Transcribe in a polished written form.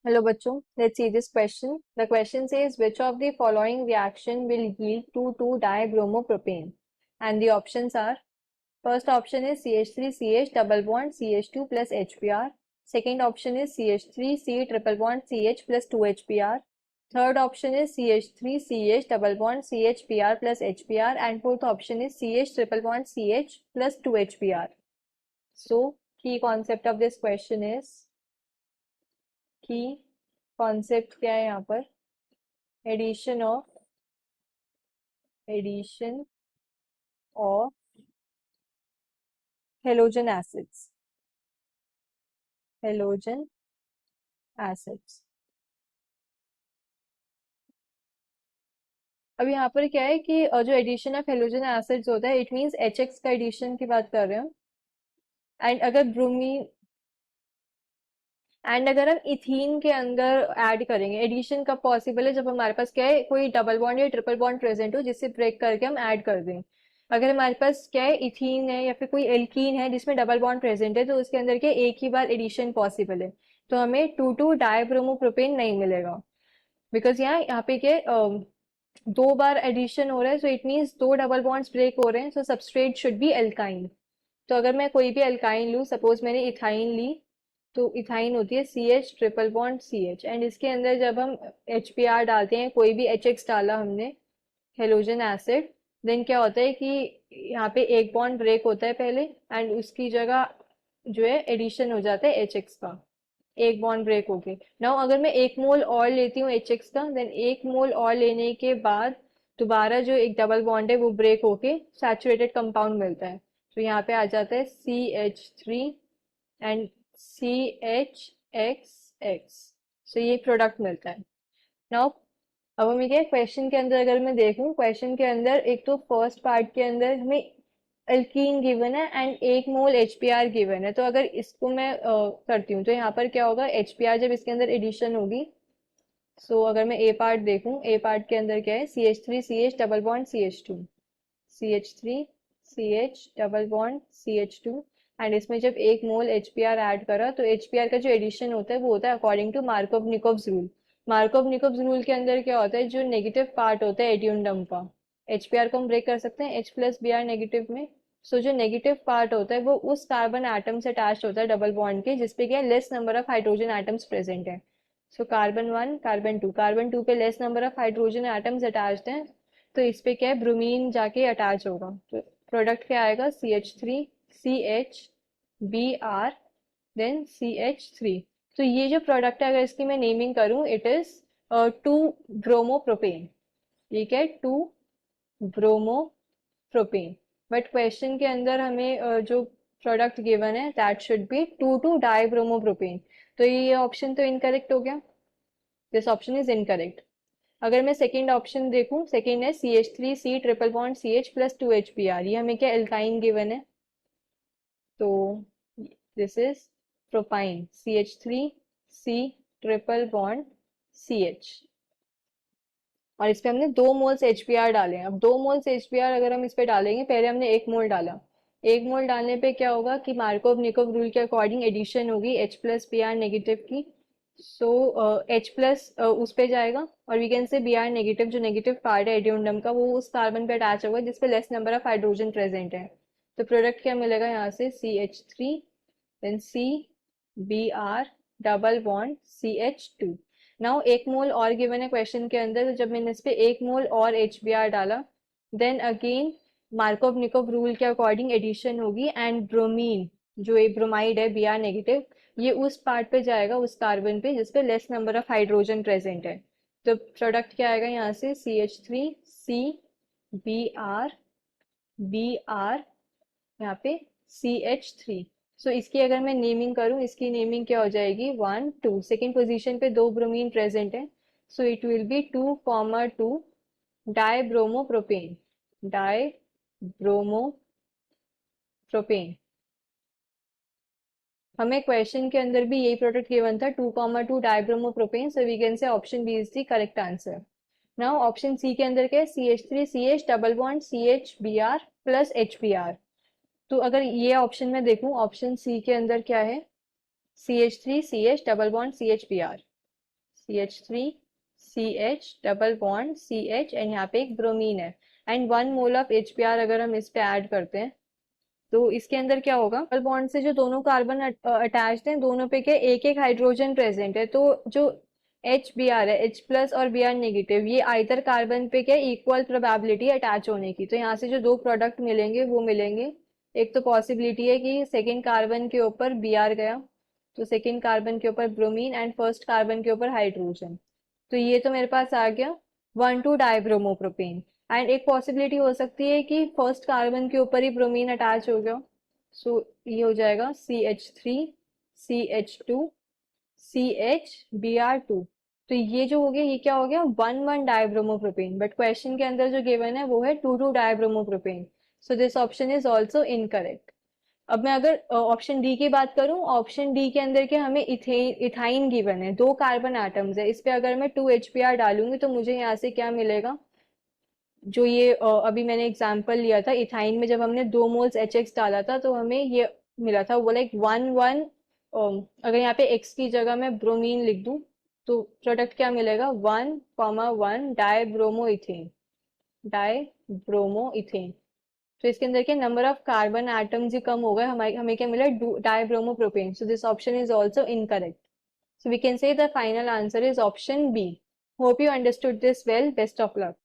Hello bachcho, let's see this question. The question says which of the following reaction will yield 2,2-dibromopropane? And the options are, first option is CH3CH double bond CH2 plus HBr. Second option is CH3C triple bond CH plus 2HBr. Third option is CH3CH double bond CHBr plus HBr. And fourth option is CH triple bond CH plus 2HBr. So, key concept of this question is, key concept क्या है यहाँ पर, addition of halogen acids. अब यहाँ पर क्या है कि जो एडिशन ऑफ हेलोजन एसिड्स होता है, इट मींस HX का एडिशन की बात कर रहे हैं। एंड अगर ब्रोमीन अगर हम इथीन के अंदर ऐड करेंगे, एडिशन कब पॉसिबल है, जब हमारे पास क्या है, कोई डबल बॉन्ड या ट्रिपल बॉन्ड प्रेजेंट हो जिससे ब्रेक करके हम ऐड कर दें। अगर हमारे पास क्या है, इथीन है या फिर कोई एल्कीन है जिसमें डबल बॉन्ड प्रेजेंट है, तो उसके अंदर क्या एक ही बार एडिशन पॉसिबल है, तो हमें 2,2-डाइब्रोमोप्रोपेन नहीं मिलेगा। बिकॉज यहाँ पे क्या दो बार एडिशन हो रहा है, सो इट मीन्स दो डबल बॉन्ड्स ब्रेक हो रहे हैं, सो सबस्ट्रेट शुड बी एल्काइन। तो अगर मैं कोई भी एल्काइन लूँ, सपोज मैंने इथाइन ली, तो इथाइन होती है CH triple bond CH, and इसके अंदर जब हम HBr डालते हैं, कोई भी HX डाला हमने, हेलोजन एसिड, देन क्या होता है कि यहाँ पे एक बॉन्ड ब्रेक होता है पहले, एंड उसकी जगह जो है एडिशन हो जाता है HX का, एक बॉन्ड ब्रेक होके। नाउ अगर मैं 1 मोल और लेती हूँ HX का, देन 1 मोल और लेने के बाद दोबारा जो एक डबल बॉन्ड है वो ब्रेक होके सैचुरेटेड कंपाउंड मिलता है। तो यहाँ पे आ जाता है CH3 एंड CHXX। सो ये प्रोडक्ट मिलता है। नाउ अब हमें क्या क्वेश्चन के अंदर, अगर मैं देखूं क्वेश्चन के अंदर, एक तो फर्स्ट पार्ट के अंदर हमें एल्कीन गिवन है एंड 1 मोल HBr गिवन है। तो अगर इसको मैं करती हूँ, तो यहाँ पर क्या होगा, HBr जब इसके अंदर एडिशन होगी, सो अगर मैं ए पार्ट देखूं, ए पार्ट के अंदर क्या है, CH3CH double bond CH2, CH3CH double bond CH2, and इसमें जब 1 मोल HBr ऐड करा, तो HBr का जो एडिशन होता है वो होता है अकॉर्डिंग टू मार्कोव-निकोव्स रूल। मार्कोव-निकोव्स रूल के अंदर क्या होता है, जो नेगेटिव पार्ट होता है एडियोनडम का, HBr को हम ब्रेक कर सकते हैं H प्लस Br नेगेटिव में। सो जो नेगेटिव पार्ट होता है वो उस कार्बन एटम से अटैच होता है डबल बॉन्ड के, जिसपे क्या less number of hydrogen atoms present है। सो कार्बन 1 कार्बन 2 पे less number of hydrogen atoms attached हैं, तो इस पे क्या है, ब्रोमीन जाके अटैच होगा। तो प्रोडक्ट क्या आएगा, CH3CH देन CH3। तो ये जो प्रोडक्ट है, अगर इसकी मैं नेमिंग करूं, इट इज 2-ब्रोमोप्रोपेन। ये क्या है, 2-ब्रोमोप्रोपेन। बट क्वेश्चन के अंदर हमें जो प्रोडक्ट गिवन है, दैट शुड बी 2,2-डाइब्रोमोप्रोपेन। तो ये ऑप्शन तो इनकरेक्ट हो गया, दिस ऑप्शन इज इनकरेक्ट। अगर मैं सेकेंड ऑप्शन देखूं, सेकेंड है CH3C triple bond CH plus 2HBr, ये हमें क्या एल्काइन गिवन है, तो this is propyne, CH3C triple bond CH, और इस पे हमने 2 मोल्स HBr डाले हैं। अब 2 मोल्स HBr अगर हम इस पे डालेंगे, पहले हमने 1 मोल डाला, 1 मोल डालने पे क्या होगा कि मार्कोव-निकोव रूल के अकॉर्डिंग एडिशन होगी H प्लस Br नेगेटिव की। सो H प्लस उस पे जाएगा, और we can say Br negative, जो नेगेटिव पार्ट है एडियोनडम का, वो उस कार्बन पे अटैच होगा जिसपे less number of hydrogen present है। तो प्रोडक्ट क्या मिलेगा यहाँ से, CH3 then CBr double bond CH2। Now 1 mole और गिवन है क्वेश्चन के अंदर, तो जब मैंने इस पे 1 मोल और HBr डाला, देन अगेन मार्कोव-निकोव रूल के अकॉर्डिंग एडिशन होगी, एंड ब्रोमीन, जो एक ब्रोमाइड है Br नेगेटिव, ये उस पार्ट पे जाएगा, उस कार्बन पे जिसपे less number of hydrogen present है। तो प्रोडक्ट क्या आएगा यहाँ से, CH3CBr यहाँ पे CH3। सो इसकी अगर मैं नेमिंग करूं, इसकी नेमिंग क्या हो जाएगी, 1 2, सेकेंड पोजीशन पे 2 ब्रोमीन प्रेजेंट है, so it will be 2,2 dibromopropane, dibromopropane. हमें क्वेश्चन के अंदर भी यही प्रोडक्ट गिवन था, 2,2 dibromopropane, so we can say option B is the correct answer. Now option C के अंदर क्या है, CH3CH double bond CHBr plus HBr। तो अगर ये ऑप्शन में देखूं, ऑप्शन सी के अंदर क्या है, CH3CH double bond CHBr। CH3 CH double bond CH and यहाँ पे एक ब्रोमीन है एंड 1 मोल ऑफ HBr अगर हम इस पे ऐड करते हैं तो इसके अंदर क्या होगा, डबल बॉन्ड से जो दोनों कार्बन अटैच्ड हैं दोनों पे क्या एक एक हाइड्रोजन प्रेजेंट है, तो जो HBr है H प्लस और Br नेगेटिव ये आइदर कार्बन पे क्या इक्वल प्रोबेबिलिटी अटैच होने की, तो यहाँ से जो दो प्रोडक्ट मिलेंगे वो मिलेंगे। एक तो पॉसिबिलिटी है कि सेकेंड कार्बन के ऊपर Br गया तो सेकेंड कार्बन के ऊपर ब्रोमीन एंड फर्स्ट कार्बन के ऊपर हाइड्रोजन, तो ये तो मेरे पास आ गया 1,2 डाइब्रोमोप्रोपेन। एंड एक पॉसिबिलिटी हो सकती है कि फर्स्ट कार्बन के ऊपर ही ब्रोमीन अटैच हो गया, सो ये हो जाएगा CH3 CH2 CH Br2, तो ये जो हो गया ये क्या हो गया 1,1 डाइब्रोमोप्रोपेन, बट क्वेश्चन के अंदर जो गिवन है वो है 2,2 dibromopropane, so this option is also incorrect. अब मैं अगर ऑप्शन डी की बात करूं, ऑप्शन डी के अंदर क्या हमें इथाइन गिवन है, दो कार्बन एटम्स है, इस पे अगर मैं 2 HBr डालूंगी तो मुझे यहाँ से क्या मिलेगा, जो ये अभी मैंने एग्जांपल लिया था इथाइन में जब हमने 2 मोल्स HX डाला था तो हमें ये मिला था वो लाइक 1,1, अगर यहाँ पे X की जगह मैं ब्रोमीन लिख दूं तो प्रोडक्ट क्या मिलेगा 1,1 डाइब्रोमो इथेन, डाइब्रोमो इथेन, तो इसके अंदर के नंबर ऑफ कार्बन एटम्स ही कम हो गए, हमें हमें क्या मिला dibromopropane, so this option is also incorrect, so we can say the final answer is option B. Hope you understood this well. Best of luck.